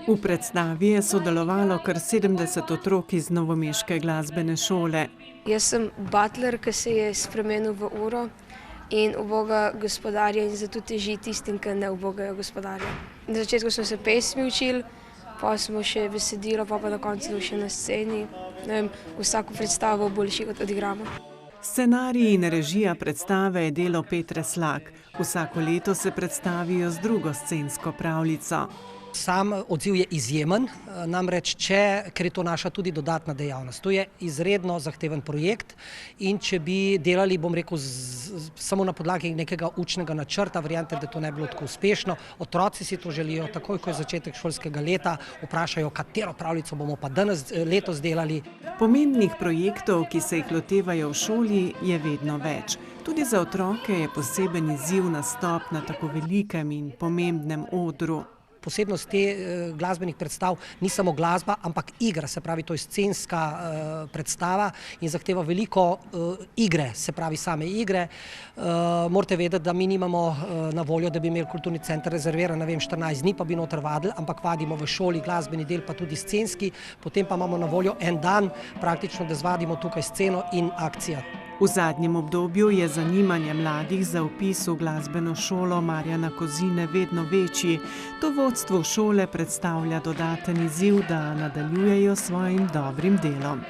V predstavi je sodelovalo kar 70 otrok iz novomeške glasbene šole. Jaz sem butler, ki se je spremenil v uro in uboga gospodarja in zato teži tistim, ki ne ubogajo gospodarja. Na začetku smo se pesmi učili, pa smo še besedilo, pa na koncu še na sceni. Ne vem, vsako predstavo boljši kot odigramo. Scenarij in režija predstave je delo Petre Slak. Vsako leto se predstavijo z drugo scensko pravljico. Sam odziv je izjemen, namreč ker je to naša tudi dodatna dejavnost. To je izredno zahteven projekt in če bi delali, bom rekel, samo na podlagi nekega učnega načrta, verjamete, da to ne bi bilo tako uspešno. Otroci si to želijo, takoj ko je začetek šolskega leta, vprašajo, katero pravljico bomo pa letos delali. Pomembnih projektov, ki se jih lotevajo v šoli, je vedno več. Tudi za otroke je poseben izziv nastop na tako velikem in pomembnem odru. Posebnost te glasbenih predstav ni samo glasba, ampak igra, se pravi, to je scenska predstava in zahteva veliko igre, se pravi same igre. Morate vedeti, da mi nimamo na voljo, da bi imeli kulturni center rezerviran, ne vem, 14 dni pa bi noter vadili, ampak vadimo v šoli glasbeni del, pa tudi scenski, potem pa imamo na voljo en dan, praktično, da zvadimo tukaj sceno in akcija. V zadnjem obdobju je zanimanje mladih za vpis v glasbeno šolo Marjana Kozine vedno večji. To vodstvu šole predstavlja dodaten izziv, da nadaljujejo s svojim dobrim delom.